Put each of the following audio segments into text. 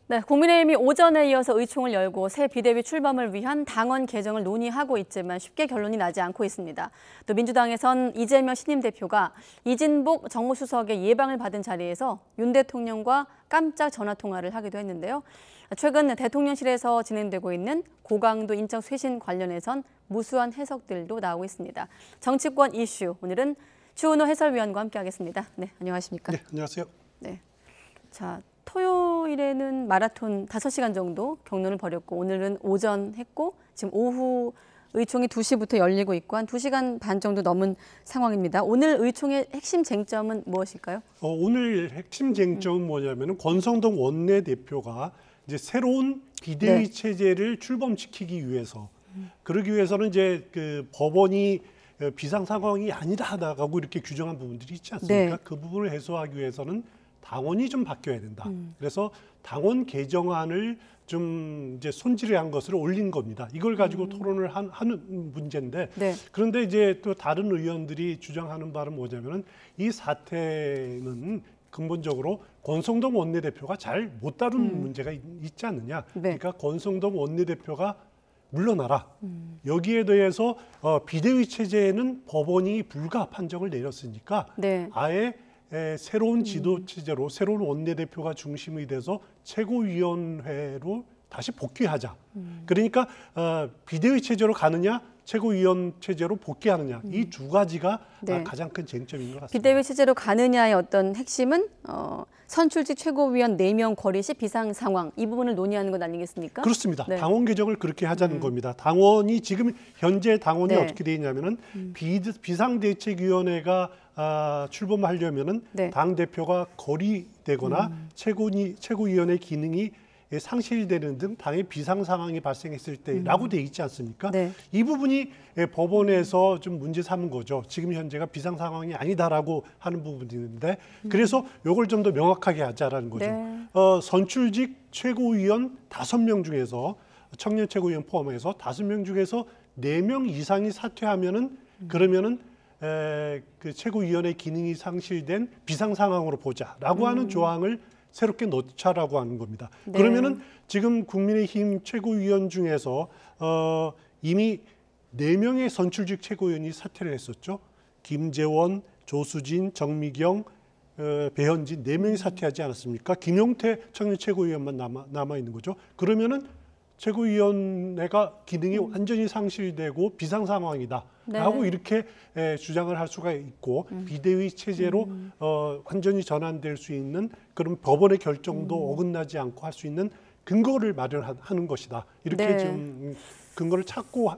네, 국민의힘이 오전에 이어서 의총을 열고 새 비대위 출범을 위한 당원 개정을 논의하고 있지만 쉽게 결론이 나지 않고 있습니다. 또 민주당에선 이재명 신임 대표가 이진복 정무수석의 예방을 받은 자리에서 윤 대통령과 깜짝 전화통화를 하기도 했는데요. 최근 대통령실에서 진행되고 있는 고강도 인적 쇄신 관련해선 무수한 해석들도 나오고 있습니다. 정치권 이슈, 오늘은 추은호 해설위원과 함께하겠습니다. 네, 안녕하십니까? 네, 안녕하세요. 네, 자, 토요일에는 마라톤 5시간 정도 경론을 벌였고 오늘은 오전 했고 지금 오후 의총이 2시부터 열리고 있고 한 2시간 반 정도 넘은 상황입니다. 오늘 의총의 핵심 쟁점은 무엇일까요? 오늘 핵심 쟁점은 뭐냐면은 권성동 원내대표가 이제 새로운 비대위 체제를 출범시키기 위해서 그러기 위해서는 이제 그 법원이 비상 상황이 아니다라고 이렇게 규정한 부분들이 있지 않습니까? 그 부분을 해소하기 위해서는 당원이 좀 바뀌어야 된다. 그래서 당원 개정안을 좀 이제 손질한 것을 올린 겁니다. 이걸 가지고 토론을 하는 문제인데 그런데 이제 또 다른 의원들이 주장하는 바는 뭐냐면은 이 사태는 근본적으로 권성동 원내대표가 잘 못 다룬 문제가 있지 않느냐. 그러니까 권성동 원내대표가 물러나라. 여기에 대해서 비대위 체제에는 법원이 불가 판정을 내렸으니까 아예 새로운 지도 체제로 새로운 원내대표가 중심이 돼서 최고위원회로 다시 복귀하자. 그러니까 비대위 체제로 가느냐 최고위원 체제로 복귀하느냐 이 두 가지가 가장 큰 쟁점인 것 같습니다. 비대위 체제로 가느냐의 어떤 핵심은 선출직 최고위원 4명 거리 시 비상 상황 이 부분을 논의하는 것 아니겠습니까? 그렇습니다. 당원 개정을 그렇게 하자는 겁니다. 당원이 지금 현재 당원이 어떻게 되어 있냐면은 비상대책위원회가 출범하려면은 당 대표가 거리되거나 최고위원회 기능이 상실되는 등 당의 비상 상황이 발생했을 때라고 돼 있지 않습니까? 이 부분이 법원에서 좀 문제 삼은 거죠. 지금 현재가 비상 상황이 아니다라고 하는 부분이 있는데 그래서 이걸 좀 더 명확하게 하자라는 거죠. 선출직 최고위원 5명 중에서 청년 최고위원 포함해서 5명 중에서 4명 이상이 사퇴하면은 그러면은 그 최고위원회 기능이 상실된 비상 상황으로 보자라고 하는 조항을 새롭게 넣자라고 하는 겁니다. 그러면은 지금 국민의힘 최고위원 중에서 이미 4명의 선출직 최고위원이 사퇴를 했었죠. 김재원, 조수진, 정미경, 배현진 4명이 사퇴하지 않았습니까? 김용태 청년 최고위원만 남아 있는 거죠. 그러면은 최고위원회가 기능이 완전히 상실되고 비상 상황이다라고 이렇게 주장을 할 수가 있고 비대위 체제로 완전히 전환될 수 있는 그런 법원의 결정도 어긋나지 않고 할 수 있는 근거를 마련하는 것이다. 이렇게 좀 근거를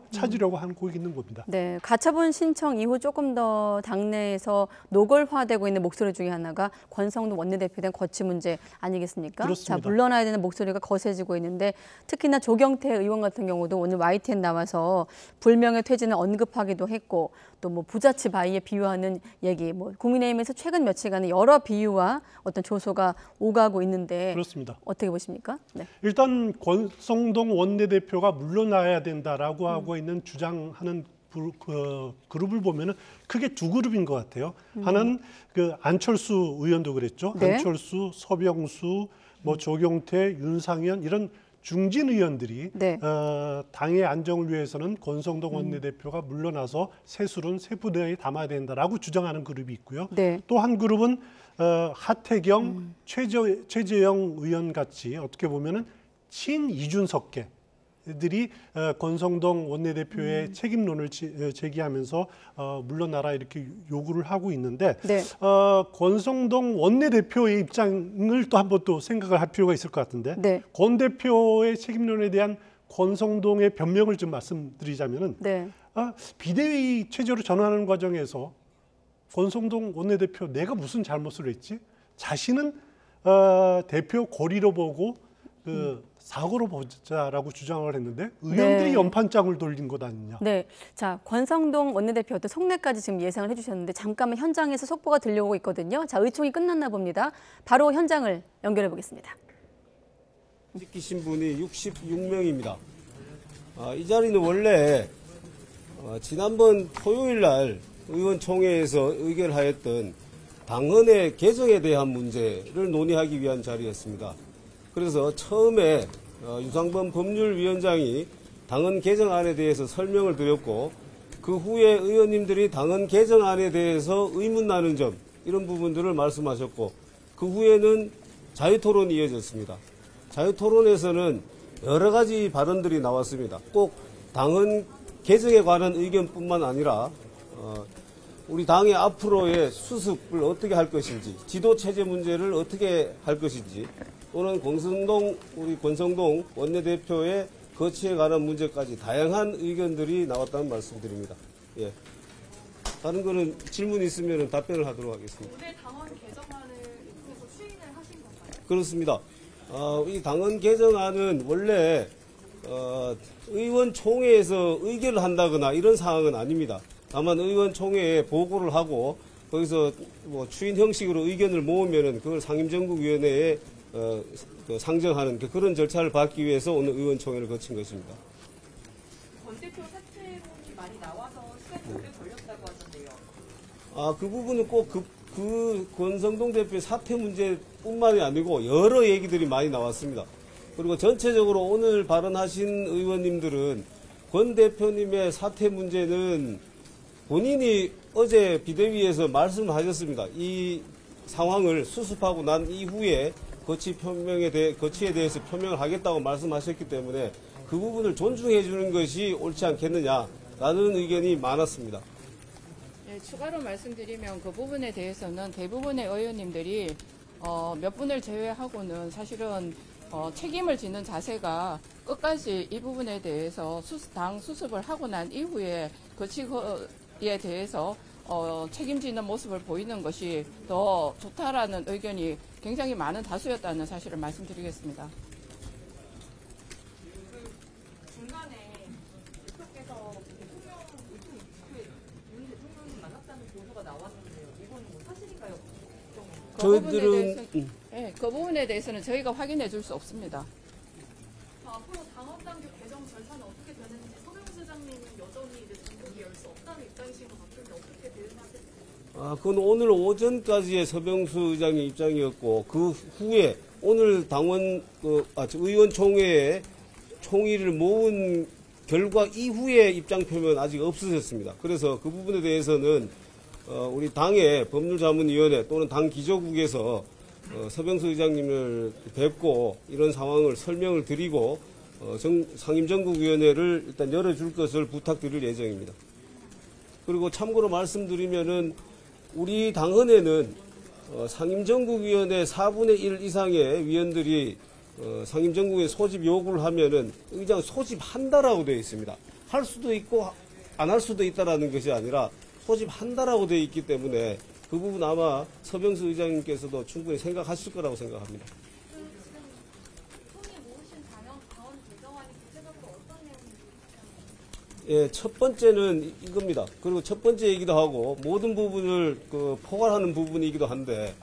찾으려고 하고 있는 겁니다. 네, 가처분 신청 이후 조금 더 당내에서 노골화되고 있는 목소리 중에 하나가 권성동 원내대표에 대한 거취 문제 아니겠습니까? 그렇습니다. 자, 물러나야 되는 목소리가 거세지고 있는데 특히나 조경태 의원 같은 경우도 오늘 YTN 나와서 불명예 퇴진을 언급하기도 했고 또 뭐 부자치 바위에 비유하는 얘기, 뭐 국민의힘에서 최근 며칠간의 여러 비유와 어떤 조소가 오가고 있는데 그렇습니다. 어떻게 보십니까? 일단 권성동 원내대표가 물러나야 된다라고 하고 있는 주장하는 그룹을 보면은 크게 2그룹인 것 같아요. 하나는 그 안철수 의원도 그랬죠. 안철수, 서병수, 뭐 조경태, 윤상현 이런 중진 의원들이 당의 안정을 위해서는 권성동 원내대표가 물러나서 새술은 새 부대에 담아야 된다라고 주장하는 그룹이 있고요. 또 한 그룹은 하태경, 최재형 의원 같이 어떻게 보면은 친이준석계들이 권성동 원내대표의 책임론을 제기하면서 물러나라 이렇게 요구를 하고 있는데 권성동 원내대표의 입장을 또 한번 또 생각을 할 필요가 있을 것 같은데 권 대표의 책임론에 대한 권성동의 변명을 좀 말씀드리자면은 비대위 체제로 전환하는 과정에서 권성동 원내대표 내가 무슨 잘못을 했지? 자신은 대표 거리로 보고 사고로 보자라고 주장을 했는데 의원들이 연판장을 돌린 것 아니냐. 자, 권성동 원내대표 또 속내까지 지금 예상을 해주셨는데 잠깐만 현장에서 속보가 들려오고 있거든요. 자, 의총이 끝났나 봅니다. 바로 현장을 연결해 보겠습니다. 시키신 분이 66명입니다. 이 자리는 원래 지난번 토요일 날 의원총회에서 의결하였던 당헌의 개정에 대한 문제를 논의하기 위한 자리였습니다. 그래서 처음에 유상범 법률위원장이 당헌 개정안에 대해서 설명을 드렸고 그 후에 의원님들이 당헌 개정안에 대해서 의문 나는 점 이런 부분들을 말씀하셨고 그 후에는 자유토론이 이어졌습니다. 자유토론에서는 여러 가지 발언들이 나왔습니다. 꼭 당헌 개정에 관한 의견뿐만 아니라 우리 당의 앞으로의 수습을 어떻게 할 것인지, 지도체제 문제를 어떻게 할 것인지, 또는 우리 권성동 원내대표의 거취에 관한 문제까지 다양한 의견들이 나왔다는 말씀드립니다. 예. 다른 거는 질문 있으면 답변을 하도록 하겠습니다. 오늘 당헌 개정안을 통해서 추인을 하신 건가요? 그렇습니다. 이 당헌 개정안은 원래 의원총회에서 의결을 한다거나 이런 사항은 아닙니다. 다만 의원총회에 보고를 하고 거기서 뭐 추인 형식으로 의견을 모으면은 그걸 상임정국위원회에 상정하는 그런 절차를 밟기 위해서 오늘 의원총회를 거친 것입니다. 권 대표 사퇴론이 많이 나와서 시간이 오래 걸렸다고 하던데요. 그 부분은 꼭 그 권성동 대표의 사퇴 문제뿐만이 아니고 여러 얘기들이 많이 나왔습니다. 그리고 전체적으로 오늘 발언하신 의원님들은 권 대표님의 사퇴 문제는 본인이 어제 비대위에서 말씀하셨습니다. 이 상황을 수습하고 난 이후에 거치에 대해서 표명을 하겠다고 말씀하셨기 때문에 그 부분을 존중해 주는 것이 옳지 않겠느냐라는 의견이 많았습니다. 네, 추가로 말씀드리면 그 부분에 대해서는 대부분의 의원님들이 몇 분을 제외하고는 사실은 책임을 지는 자세가 끝까지 이 부분에 대해서 당 수습을 하고 난 이후에 거치에 대해서 책임지는 모습을 보이는 것이 더 좋다라는 의견이 굉장히 많은 다수였다는 사실을 말씀드리겠습니다. 중간에 대표께서 대통령 이후에 윤 대통령이 만났다는 보도가 나왔는데요. 이건 뭐 사실인가요? 그 부분에 대해서는 저희가 확인해 줄 수 없습니다. 앞으로 당헌당규 개정 절차는 어떻게 되는지 서명수 장님은 여전히 전국이 열 수 없다는 입장이신 것 같은데 어떻게 대응하세요? 그건 오늘 오전까지의 서병수 의장의 입장이었고 그 후에 오늘 의원총회에 총의를 모은 결과 이후에 입장 표명은 아직 없으셨습니다. 그래서 그 부분에 대해서는 우리 당의 법률자문위원회 또는 당 기조국에서 서병수 의장님을 뵙고 이런 상황을 설명을 드리고 상임정국위원회를 일단 열어줄 것을 부탁드릴 예정입니다. 그리고 참고로 말씀드리면은 우리 당헌에는 상임정국위원회 4분의 1 이상의 위원들이 상임정국에 소집 요구를 하면은 의장 소집한다라고 되어 있습니다. 할 수도 있고 안 할 수도 있다라는 것이 아니라 소집한다라고 되어 있기 때문에 그 부분 아마 서병수 의장님께서도 충분히 생각하실 거라고 생각합니다. 손이 모으신 당헌 개정안이 구체적으로 어떤 내용인지? 예, 첫 번째는 이겁니다. 그리고 첫 번째 얘기도 하고 모든 부분을 포괄하는 부분이기도 한데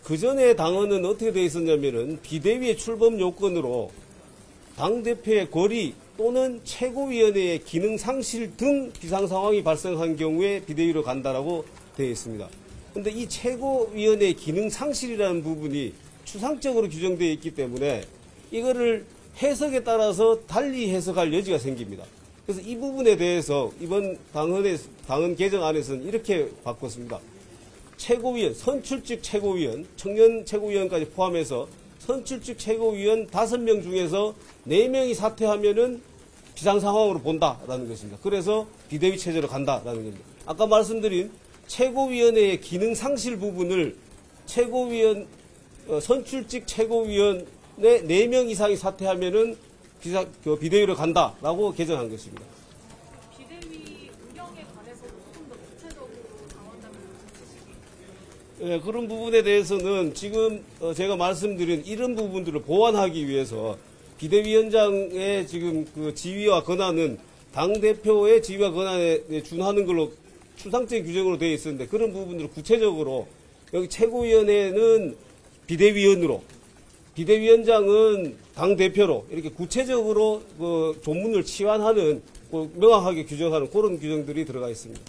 그 전에 당헌은 어떻게 되어 있었냐면은 비대위의 출범 요건으로 당대표의 거리 또는 최고위원회의 기능 상실 등 비상 상황이 발생한 경우에 비대위로 간다라고 되어 있습니다. 그런데 이 최고위원회의 기능 상실이라는 부분이 추상적으로 규정되어 있기 때문에 이거를 해석에 따라서 달리 해석할 여지가 생깁니다. 그래서 이 부분에 대해서 이번 당헌 개정안에서는 이렇게 바꿨습니다. 최고위원, 선출직 최고위원, 청년 최고위원까지 포함해서 선출직 최고위원 5명 중에서 4명이 사퇴하면은 비상상황으로 본다라는 것입니다. 그래서 비대위 체제로 간다라는 겁니다. 아까 말씀드린 최고위원회의 기능 상실 부분을 선출직 최고위원의 4명 이상이 사퇴하면은 비대위로 간다라고 개정한 것입니다. 비대위 운영에 관해서도 조금 더 구체적으로 당헌당규를 주시기. 예, 그런 부분에 대해서는 지금 제가 말씀드린 이런 부분들을 보완하기 위해서 비대위원장의 지금 그 지위와 권한은 당대표의 지위와 권한에 준하는 걸로 추상적인 규정으로 되어 있었는데 그런 부분들을 구체적으로 여기 최고위원회는 비대위원으로 비대위원장은 당대표로 이렇게 구체적으로 그 조문을 치환하는 명확하게 규정하는 그런 규정들이 들어가 있습니다.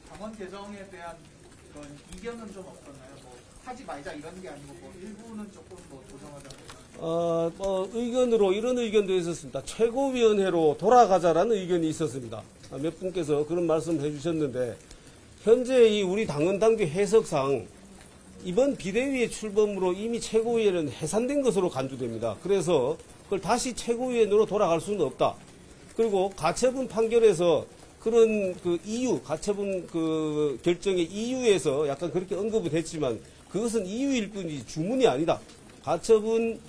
당헌 개정에 대한 그런 이견은 좀 없었나요? 뭐 하지 말자 이런 게 아니고 뭐 일부는 조금 뭐 조정하자. 의견으로 이런 의견도 있었습니다. 최고위원회로 돌아가자라는 의견이 있었습니다. 몇 분께서 그런 말씀을 해주셨는데 현재 이 우리 당헌 당규 해석상 이번 비대위의 출범으로 이미 최고위원회는 해산된 것으로 간주됩니다. 그래서 그걸 다시 최고위원회로 돌아갈 수는 없다. 그리고 가처분 판결에서 그런 그 이유, 가처분 그 결정의 이유에서 약간 그렇게 언급은 했지만 그것은 이유일 뿐이지 주문이 아니다. 가처분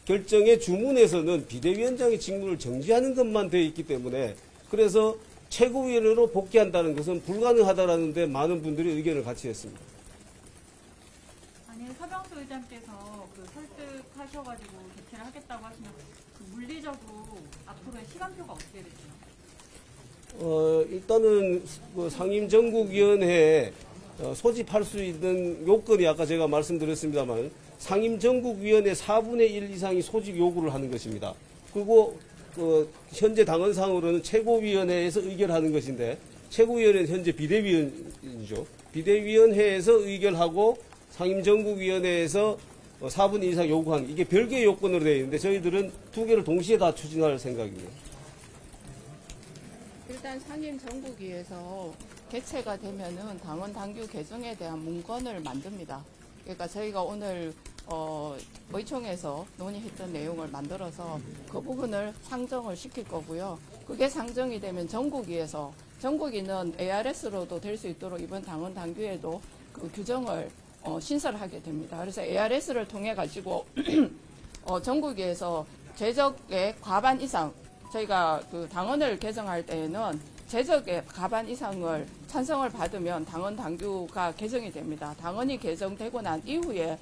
결정의 주문에서는 비대위원장의 직무를 정지하는 것만 되어 있기 때문에 그래서 최고위원회로 복귀한다는 것은 불가능하다라는데 많은 분들이 의견을 같이 했습니다. 아니 서병수 의장께서 그 설득하셔가지고 개최를 하겠다고 하시면 그 물리적으로 앞으로의 시간표가 어떻게 되죠? 일단은 그 상임전국위원회에 소집할 수 있는 요건이 아까 제가 말씀드렸습니다만 상임전국위원회 4분의 1 이상이 소집 요구를 하는 것입니다. 그리고 현재 당헌상으로는 최고위원회에서 의결하는 것인데 최고위원회는 현재 비대위원이죠. 비대위원회에서 의결하고 상임전국위원회에서 4분의 1 이상 요구하는 이게 별개의 요건으로 되어 있는데 저희들은 두 개를 동시에 다 추진할 생각입니다. 일단 상임정국위에서 개최가 되면은 당헌 당규 개정에 대한 문건을 만듭니다. 그러니까 저희가 오늘 의총에서 논의했던 내용을 만들어서 그 부분을 상정을 시킬 거고요. 그게 상정이 되면 전국위에서 전국위는 ARS로도 될 수 있도록 이번 당헌 당규에도 그 규정을 신설하게 됩니다. 그래서 ARS를 통해 가지고 전국위에서 제적의 과반 이상 저희가 그 당헌을 개정할 때에는 제적의 과반 이상을 찬성을 받으면 당헌 당규가 개정이 됩니다. 당헌이 개정되고 난 이후에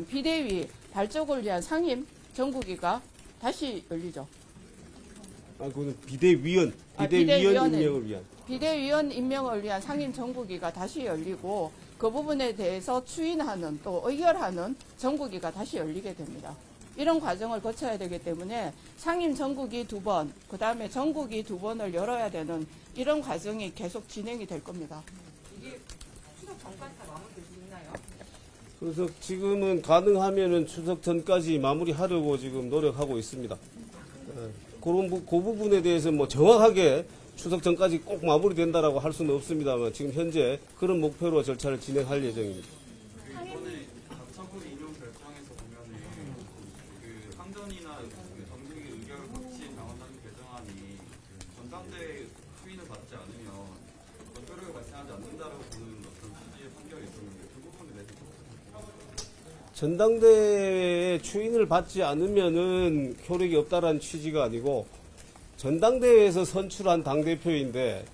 비대위 발족을 위한 상임 정국위가 다시 열리죠. 그거는 비대위원 임명을 위한. 비대위원 임명을 위한 상임 정국위가 다시 열리고 그 부분에 대해서 추인하는 또 의결하는 정국위가 다시 열리게 됩니다. 이런 과정을 거쳐야 되기 때문에 상임 정국위 2번, 그 다음에 정국위 2번을 열어야 되는 이런 과정이 계속 진행이 될 겁니다. 이게 추석 전까지 다 마무리될 수 있나요? 그래서 지금은 가능하면은 추석 전까지 마무리하려고 지금 노력하고 있습니다. 그 부분에 대해서 뭐 정확하게 추석 전까지 꼭 마무리된다라고 할 수는 없습니다만 지금 현재 그런 목표로 절차를 진행할 예정입니다. 이번에 가처분 인용 결정에서 보면은 그 상전이나 정국위 의결 같이 당헌당규 개정안이 전당대회 추인을 받지 않으면 법효력이 발생하지 않는다라고 보는 어떤 취지의 판결이 있었는데 그 부분에 대해서 전당대회에 추인을 받지 않으면은 효력이 없다라는 취지가 아니고 전당대회에서 선출한 당대표인데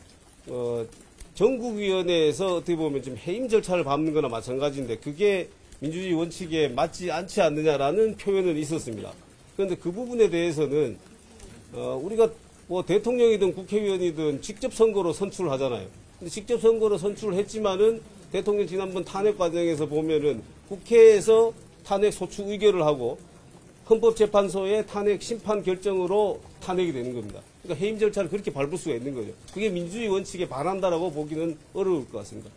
전국위원회에서 어떻게 보면 지금 해임 절차를 밟는 거나 마찬가지인데 그게 민주주의 원칙에 맞지 않지 않느냐라는 표현은 있었습니다. 그런데 그 부분에 대해서는 우리가 뭐 대통령이든 국회의원이든 직접 선거로 선출을 하잖아요. 근데 직접 선거로 선출을 했지만은 대통령 지난번 탄핵 과정에서 보면은 국회에서 탄핵 소추 의결을 하고 헌법재판소의 탄핵 심판 결정으로 탄핵이 되는 겁니다. 그러니까 해임 절차를 그렇게 밟을 수가 있는 거죠. 그게 민주주의 원칙에 반한다라고 보기는 어려울 것 같습니다.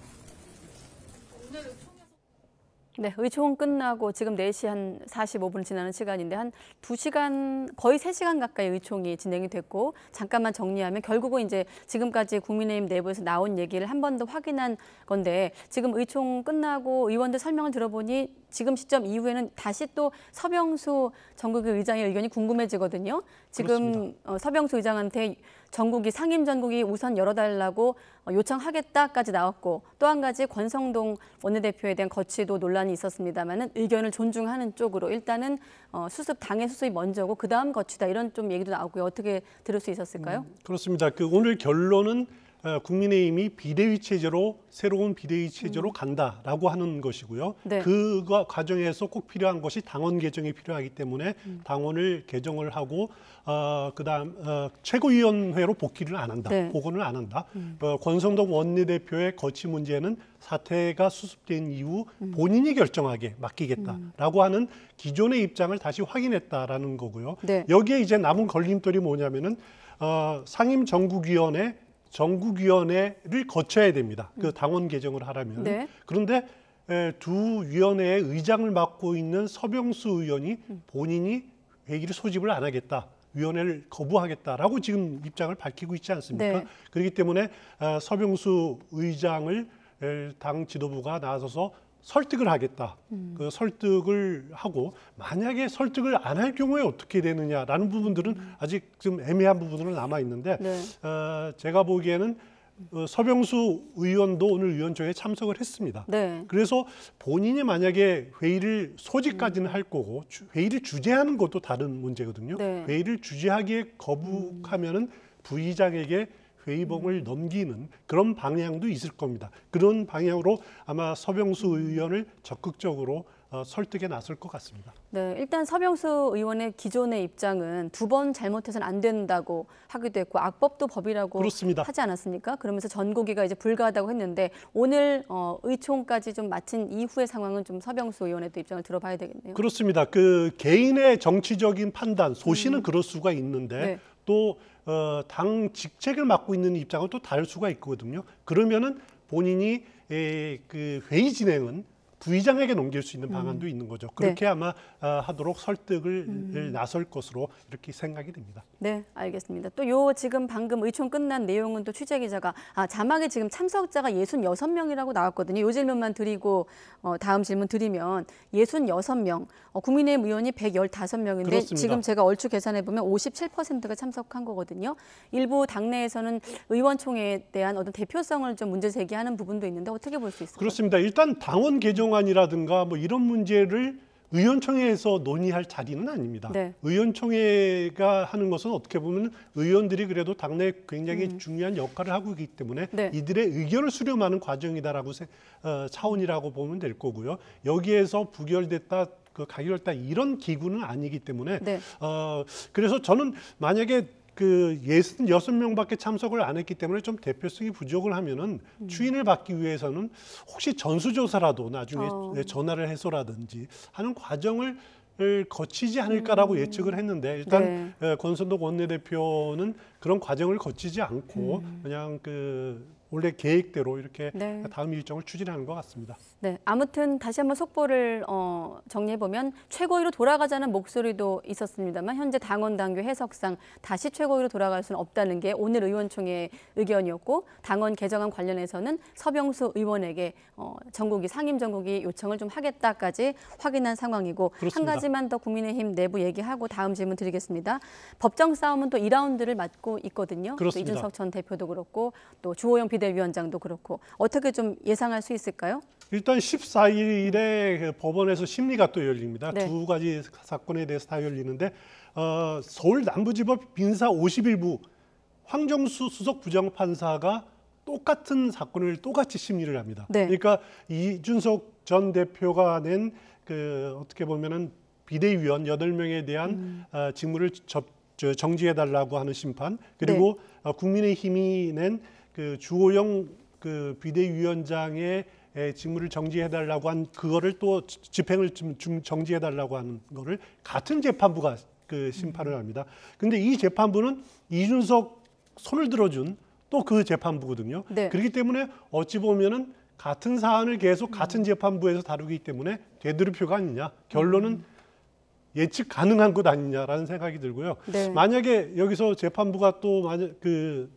네, 의총 끝나고 지금 4시 한 45분 지나는 시간인데 한 2시간, 거의 3시간 가까이 의총이 진행이 됐고 잠깐만 정리하면 결국은 이제 지금까지 국민의힘 내부에서 나온 얘기를 한 번 더 확인한 건데 지금 의총 끝나고 의원들 설명을 들어보니 지금 시점 이후에는 다시 또 서병수 전국위 의장의 의견이 궁금해지거든요. 지금 서병수 의장한테 전국위 상임 전국위 우선 열어달라고 요청하겠다까지 나왔고 또 한 가지 권성동 원내대표에 대한 거취도 논란이 있었습니다만은 의견을 존중하는 쪽으로 일단은 수습 당의 수습이 먼저고 그 다음 거취다 이런 좀 얘기도 나오고요. 어떻게 들을 수 있었을까요? 그렇습니다. 오늘 결론은 국민의힘이 비대위 체제로 새로운 비대위 체제로 간다라고 하는 것이고요. 네. 그 과정에서 꼭 필요한 것이 당원 개정이 필요하기 때문에 당원을 개정을 하고 그다음 최고위원회로 복귀를 안 한다. 네. 복원을 안 한다. 권성동 원내대표의 거취 문제는 사태가 수습된 이후 본인이 결정하게 맡기겠다라고 하는 기존의 입장을 다시 확인했다라는 거고요. 네. 여기에 이제 남은 걸림돌이 뭐냐면은 상임 전국위원회를 거쳐야 됩니다. 그 당원 개정을 하려면. 네. 그런데 두 위원회의 의장을 맡고 있는 서병수 의원이 본인이 회의를 소집을 안 하겠다. 위원회를 거부하겠다라고 지금 입장을 밝히고 있지 않습니까? 네. 그렇기 때문에 서병수 의장을 당 지도부가 나서서 설득을 하겠다. 그 설득을 하고 만약에 설득을 안 할 경우에 어떻게 되느냐라는 부분들은 아직 좀 애매한 부분으로 남아 있는데 네. 제가 보기에는 서병수 의원도 오늘 의원총회에 참석을 했습니다. 네. 그래서 본인이 만약에 회의를 소집까지는 할 거고 회의를 주재하는 것도 다른 문제거든요. 네. 회의를 주재하기에 거부하면은 부의장에게 회의봉을 넘기는 그런 방향도 있을 겁니다. 그런 방향으로 아마 서병수 의원을 적극적으로 설득에 나설 것 같습니다. 네, 일단 서병수 의원의 기존의 입장은 2번 잘못해서는 안 된다고 하기도 했고 악법도 법이라고 그렇습니다. 하지 않았습니까? 그러면서 전고기가 이제 불가하다고 했는데 오늘 의총까지 좀 마친 이후의 상황은 좀 서병수 의원의 또 입장을 들어봐야 되겠네요. 그렇습니다. 그 개인의 정치적인 판단, 소신은 그럴 수가 있는데 네. 또 당 직책을 맡고 있는 입장은 또 다를 수가 있거든요. 그러면은 본인이 그 회의 진행은 부의장에게 넘길 수 있는 방안도 있는 거죠. 그렇게 네. 아마 하도록 설득을 나설 것으로 이렇게 생각이 됩니다. 네, 알겠습니다. 또 요 지금 방금 의총 끝난 내용은 또 취재 기자가 자막에 지금 참석자가 66명이라고 나왔거든요. 요 질문만 드리고 다음 질문 드리면 66명, 국민의힘 의원이 115명인데 그렇습니다. 지금 제가 얼추 계산해 보면 57%가 참석한 거거든요. 일부 당내에서는 의원총회에 대한 어떤 대표성을 좀 문제 제기하는 부분도 있는데 어떻게 볼 수 있을까요? 그렇습니다. 일단 당원 개정안이라든가 뭐 이런 문제를 의원총회에서 논의할 자리는 아닙니다. 네. 의원총회가 하는 것은 어떻게 보면 의원들이 그래도 당내에 굉장히 중요한 역할을 하고 있기 때문에 네. 이들의 의견을 수렴하는 과정이다라고 차원이라고 보면 될 거고요. 여기에서 부결됐다, 가결됐다 이런 기구는 아니기 때문에 네. 그래서 저는 만약에 그 66명밖에 참석을 안 했기 때문에 좀 대표성이 부족을 하면은 추인을 받기 위해서는 혹시 전수조사라도 나중에 전화를 해서라든지 하는 과정을 거치지 않을까라고 예측을 했는데 일단 권선동 원내대표는 그런 과정을 거치지 않고 그냥 원래 계획대로 이렇게 네. 다음 일정을 추진하는 것 같습니다. 네, 아무튼 다시 한번 속보를 정리해보면 최고위로 돌아가자는 목소리도 있었습니다만 현재 당원 당규 해석상 다시 최고위로 돌아갈 수는 없다는 게 오늘 의원총회의 의견이었고 당원 개정안 관련해서는 서병수 의원에게 전국위 상임 전국위 요청을 좀 하겠다까지 확인한 상황이고 그렇습니다. 한 가지만 더 국민의힘 내부 얘기하고 다음 질문 드리겠습니다. 법정 싸움은 또 2라운드를 맞고 있거든요. 그렇습니다. 또 이준석 전 대표도 그렇고 또 주호영 비대위원장도 그렇고 어떻게 좀 예상할 수 있을까요? 일단 14일에 법원에서 심리가 또 열립니다. 네. 두 가지 사건에 대해서 다 열리는데 서울 남부지법 민사 51부 황정수 수석 부장판사가 똑같은 사건을 똑같이 심리를 합니다. 네. 그러니까 이준석 전 대표가 낸 어떻게 보면은 비대위원 8명에 대한 직무를 정지해달라고 하는 심판, 그리고 국민의힘이 낸 주호영 비대위원장의 직무를 정지해달라고 한 그거를 또 집행을 좀 정지해달라고 하는 거를 같은 재판부가 심판을 합니다. 근데 이 재판부는 이준석 손을 들어준 또 그 재판부거든요. 네. 그렇기 때문에 어찌 보면은 같은 사안을 계속 같은 재판부에서 다루기 때문에 되돌이표가 아니냐. 결론은 예측 가능한 것 아니냐라는 생각이 들고요. 네. 만약에 여기서 재판부가 또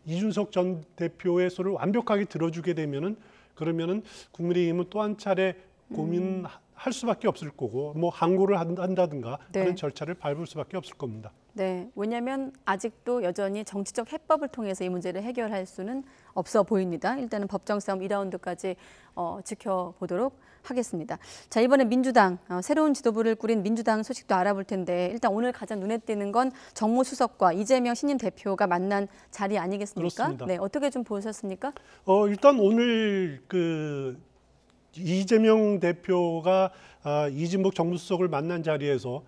이준석 전 대표의 소를 완벽하게 들어주게 되면은 그러면은 국민의힘은 또 한 차례 고민할 수밖에 없을 거고 뭐 항고를 한다든가 하는 절차를 밟을 수밖에 없을 겁니다. 네, 왜냐하면 아직도 여전히 정치적 해법을 통해서 이 문제를 해결할 수는 없어 보입니다. 일단은 법정 싸움 2라운드까지 지켜보도록 하겠습니다. 자, 이번에 민주당 새로운 지도부를 꾸린 민주당 소식도 알아볼 텐데 일단 오늘 가장 눈에 띄는 건 정무수석과 이재명 신임 대표가 만난 자리 아니겠습니까? 그렇습니다. 네, 어떻게 좀 보셨습니까? 일단 오늘 이재명 대표가 이진복 정무수석을 만난 자리에서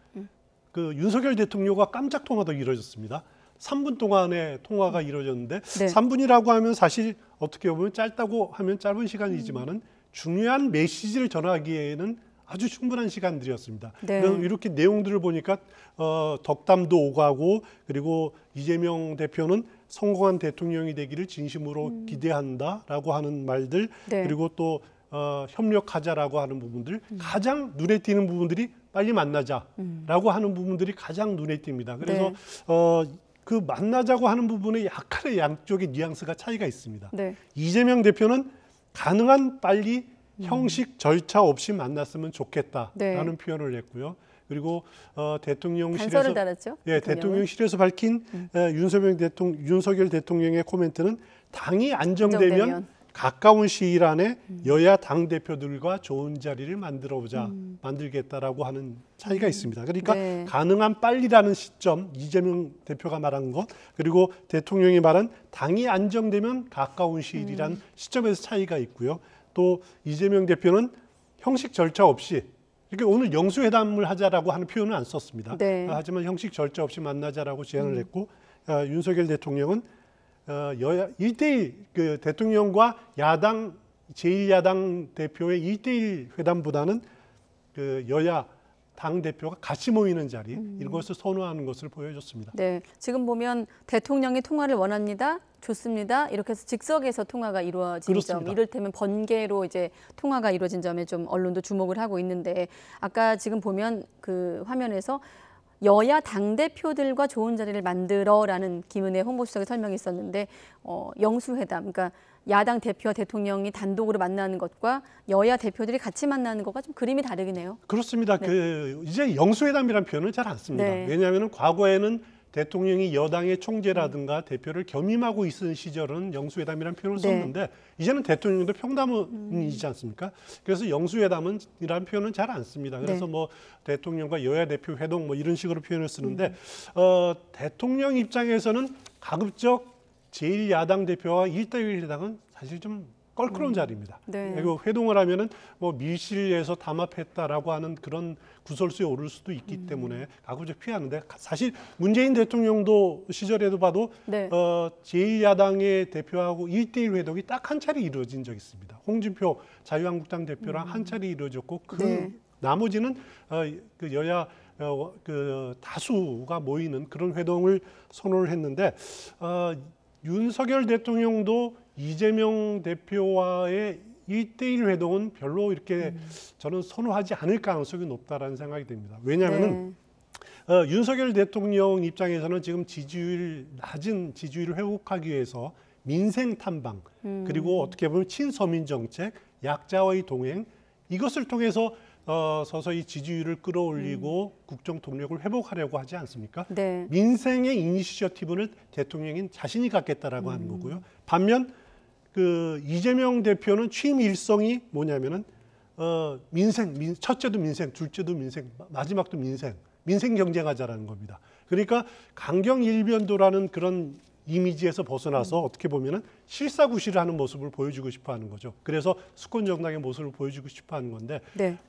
윤석열 대통령과 깜짝 통화도 이루어졌습니다. 3분 동안의 통화가 이루어졌는데 3분이라고 하면 사실 어떻게 보면 짧다고 하면 짧은 시간이지만은 중요한 메시지를 전하기에는 아주 충분한 시간들이었습니다. 이렇게 내용들을 보니까 덕담도 오가고 그리고 이재명 대표는 성공한 대통령이 되기를 진심으로 기대한다라고 하는 말들 그리고 또 협력하자라고 하는 부분들, 가장 눈에 띄는 부분들이 빨리 만나자라고 하는 부분들이 가장 눈에 띕니다. 그래서 그 만나자고 하는 부분에 약간의 양쪽의 뉘앙스가 차이가 있습니다. 네. 이재명 대표는 가능한 빨리 형식 절차 없이 만났으면 좋겠다라는 표현을 했고요. 그리고 단서를 달았죠. 대통령실에서 밝힌 윤석열 대통령의 코멘트는 당이 안정되면 가까운 시일 안에 여야 당 대표들과 좋은 자리를 만들겠다라고 하는 차이가 있습니다. 그러니까 가능한 빨리라는 시점, 이재명 대표가 말한 것, 그리고 대통령이 말한 당이 안정되면 가까운 시일이라는 시점에서 차이가 있고요. 또 이재명 대표는 형식 절차 없이, 그러니까 오늘 영수회담을 하자라고 하는 표현은 안 썼습니다. 하지만 형식 절차 없이 만나자라고 제안을 했고, 윤석열 대통령은 여야 1대1 그 대통령과 야당 제1야당 대표의 1대1 회담보다는 그 여야 당 대표가 같이 모이는 자리, 이것을 선호하는 것을 보여줬습니다. 네, 지금 보면 대통령이 통화를 원합니다. 좋습니다. 이렇게 해서 즉석에서 통화가 이루어진 그렇습니다. 점, 이를테면 번개로 이제 통화가 이루어진 점에 좀 언론도 주목을 하고 있는데, 아까 지금 보면 그 화면에서 여야 당대표들과 좋은 자리를 만들어라는 김은혜 홍보수석의 설명이 있었는데, 영수회담, 그러니까 야당 대표와 대통령이 단독으로 만나는 것과 여야 대표들이 같이 만나는 것과 좀 그림이 다르긴 해요. 그렇습니다. 이제 영수회담이라는 표현을 잘 안 씁니다. 왜냐하면 과거에는 대통령이 여당의 총재라든가 대표를 겸임하고 있는 시절은 영수회담이라는 표현을 썼는데, 이제는 대통령도 평담원이지 않습니까? 그래서 영수회담이라는 표현은 잘 안 씁니다. 그래서 뭐 대통령과 여야 대표 회동 뭐 이런 식으로 표현을 쓰는데, 대통령 입장에서는 가급적 제1야당 대표와 1대1 회담은 사실 좀 껄끄러운 자리입니다. 그리고 회동을 하면은 뭐 밀실에서 담합했다라고 하는 그런 구설수에 오를 수도 있기 때문에 가급적 피하는데, 사실 문재인 대통령도 시절에도 봐도 제1야당의 대표하고 1대1 회동이 딱 한 차례 이루어진 적이 있습니다. 홍준표 자유한국당 대표랑 한 차례 이루어졌고, 나머지는 그 여야 그 다수가 모이는 그런 회동을 선언을 했는데, 윤석열 대통령도 이재명 대표와의 1대1 회동은 별로 이렇게 저는 선호하지 않을 가능성이 높다라는 생각이 듭니다. 왜냐하면 윤석열 대통령 입장에서는 지금 낮은 지지율을 회복하기 위해서 민생 탐방, 그리고 어떻게 보면 친서민 정책, 약자와의 동행, 이것을 통해서 서서히 지지율을 끌어올리고 국정 동력을 회복하려고 하지 않습니까? 민생의 이니셔티브를 대통령이 자신이 갖겠다라고 하는 거고요. 반면 그 이재명 대표는 취임 일성이 뭐냐면은 첫째도 민생, 둘째도 민생, 마지막도 민생 경쟁하자라는 겁니다. 그러니까 강경일변도라는 그런 이미지에서 벗어나서 어떻게 보면은 실사구실을 하는 모습을 보여주고 싶어하는 거죠. 그래서 수권 정당의 모습을 보여주고 싶어하는 건데,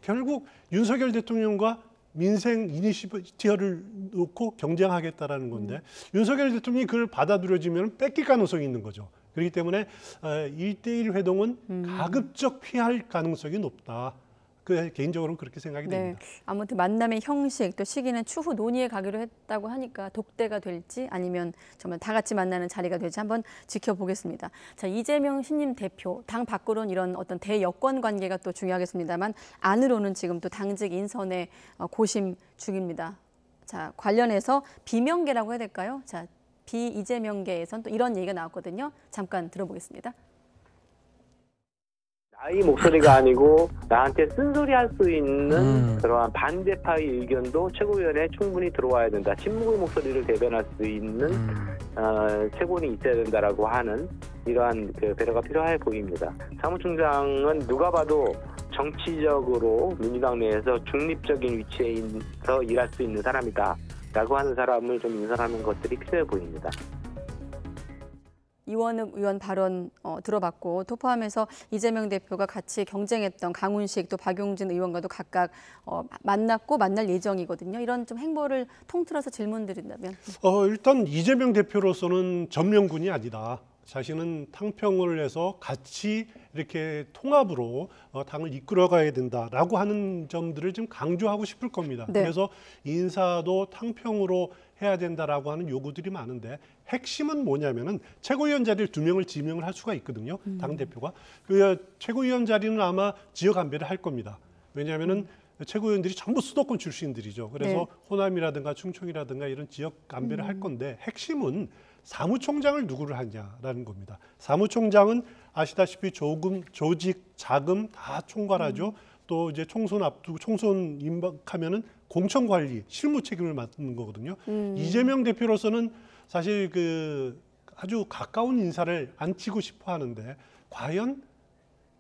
결국 윤석열 대통령과 민생 이니시티브를 놓고 경쟁하겠다라는 건데, 윤석열 대통령이 그걸 받아들여지면 뺏길 가능성이 있는 거죠. 그렇기 때문에 1대1 회동은 가급적 피할 가능성이 높다. 개인적으로는 그렇게 생각이 됩니다. 아무튼 만남의 형식 또 시기는 추후 논의에 가기로 했다고 하니까 독대가 될지 아니면 정말 다 같이 만나는 자리가 될지 한번 지켜보겠습니다. 자, 이재명 신임 대표, 당 밖으로는 이런 어떤 대여권 관계가 또 중요하겠습니다만, 안으로는 지금 또 당직 인선에 고심 중입니다. 자, 관련해서 비명계라고 해야 될까요? 자, 비이재명계에선 또 이런 얘기가 나왔거든요. 잠깐 들어보겠습니다. 나의 목소리가 아니고 나한테 쓴소리 할 수 있는 그러한 반대파의 의견도 최고위원회에 충분히 들어와야 된다. 친목의 목소리를 대변할 수 있는 최고위원이 있어야 된다라고 하는 이러한 그 배려가 필요해 보입니다. 사무총장은 누가 봐도 정치적으로 민주당 내에서 중립적인 위치에서 일할 수 있는 사람이다 라고 하는 사람을 좀 인선하는 것들이 필요해 보입니다. 이원욱 의원 발언 들어봤고, 또 포함해서 이재명 대표가 같이 경쟁했던 강훈식 또 박용진 의원과도 각각 만났고 만날 예정이거든요. 이런 좀 행보를 통틀어서 질문드린다면? 일단 이재명 대표로서는 전면군이 아니다. 자신은 탕평을 해서 같이 이렇게 통합으로 당을 이끌어가야 된다라고 하는 점들을 좀 강조하고 싶을 겁니다. 네. 그래서 인사도 탕평으로 해야 된다라고 하는 요구들이 많은데 핵심은 뭐냐면은 최고위원 자리를 2명을 지명을 할 수가 있거든요. 당대표가. 그 최고위원 자리는 아마 지역 안배를 할 겁니다. 왜냐하면은 최고위원들이 전부 수도권 출신들이죠. 그래서 네. 호남이라든가 충청이라든가 이런 지역 안배를 할 건데 핵심은 사무총장을 누구를 하냐라는 겁니다. 사무총장은 아시다시피 조직, 자금 다 총괄하죠. 또 이제 총선 앞두고 총선 임박하면은 공천 관리, 실무 책임을 맡는 거거든요. 이재명 대표로서는 사실 그 아주 가까운 인사를 앉히고 싶어 하는데 과연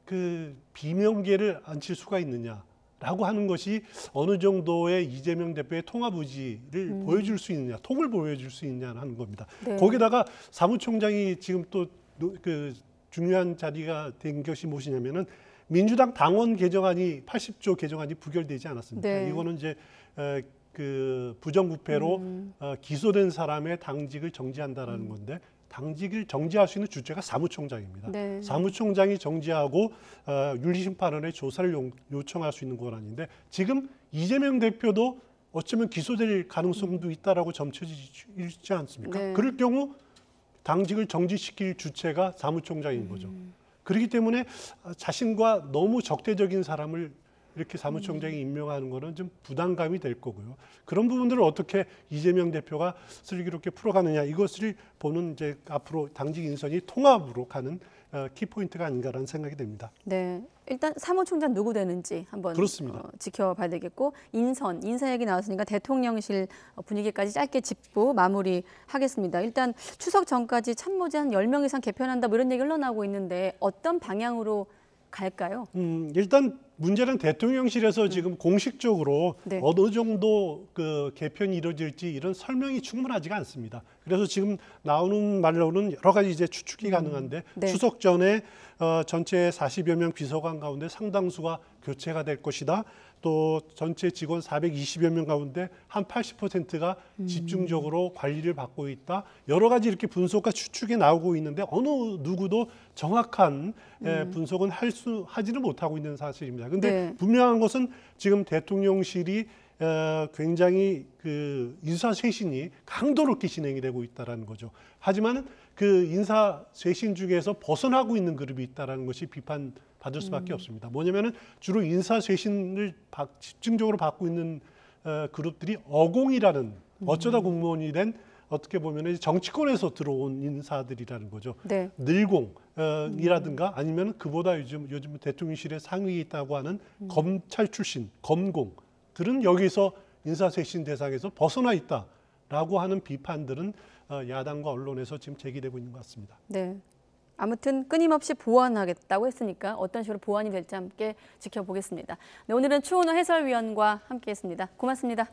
그 비명계를 앉힐 수가 있느냐라고 하는 것이 어느 정도의 이재명 대표의 통합 의지를 보여줄 수 있느냐, 통을 보여줄 수 있느냐는 겁니다. 네. 거기다가 사무총장이 지금 또 그 중요한 자리가 된 것이 무엇이냐면은 민주당 당원 개정안이 80조 개정안이 부결되지 않았습니까? 네. 이거는 이제 그 부정부패로 기소된 사람의 당직을 정지한다라는 건데 당직을 정지할 수 있는 주체가 사무총장입니다. 네. 사무총장이 정지하고 윤리심판원에 조사를 요청할 수 있는 권한인데 지금 이재명 대표도 어쩌면 기소될 가능성도 있다라고 점쳐지지 않습니까? 네. 그럴 경우 당직을 정지시킬 주체가 사무총장인 거죠. 그렇기 때문에 자신과 너무 적대적인 사람을 이렇게 사무총장이 임명하는 거는 좀 부담감이 될 거고요. 그런 부분들을 어떻게 이재명 대표가 슬기롭게 풀어가느냐 이것을 보는 이제 앞으로 당직 인선이 통합으로 가는 키포인트가 아닌가라는 생각이 듭니다. 네, 일단 사무총장 누구 되는지 한번 그렇습니다. 지켜봐야 되겠고 인사 얘기 나왔으니까 대통령실 분위기까지 짧게 짚고 마무리하겠습니다. 일단 추석 전까지 참모진 한 10명 이상 개편한다 뭐 이런 얘기 흘러나오고 있는데 어떤 방향으로 갈까요? 일단 문제는 대통령실에서 지금 공식적으로 네. 어느 정도 그 개편이 이루어질지 이런 설명이 충분하지가 않습니다. 그래서 지금 나오는 말로는 여러 가지 이제 추측이 가능한데 네. 추석 전에 전체 40여 명 비서관 가운데 상당수가 교체가 될 것이다. 또 전체 직원 420여 명 가운데 한 80%가 집중적으로 관리를 받고 있다. 여러 가지 이렇게 분석과 추측이 나오고 있는데 어느 누구도 정확한 분석은 하지는 못하고 있는 사실입니다. 근데 네. 분명한 것은 지금 대통령실이 굉장히 그 인사 쇄신이 강도롭게 진행이 되고 있다라는 거죠. 하지만 그 인사 쇄신 중에서 벗어나고 있는 그룹이 있다라는 것이 비판받을 수밖에 없습니다. 뭐냐면은 주로 인사 쇄신을 집중적으로 받고 있는 그룹들이 어공이라는 어쩌다 공무원이 된 어떻게 보면 정치권에서 들어온 인사들이라는 거죠. 네. 늘공이라든가 아니면 그보다 요즘 대통령실에 상위에 있다고 하는 검찰 출신 검공들은 여기서 인사쇄신 대상에서 벗어나 있다라고 하는 비판들은 야당과 언론에서 지금 제기되고 있는 것 같습니다. 네. 아무튼 끊임없이 보완하겠다고 했으니까 어떤 식으로 보완이 될지 함께 지켜보겠습니다. 네, 오늘은 추은호 해설위원과 함께했습니다. 고맙습니다.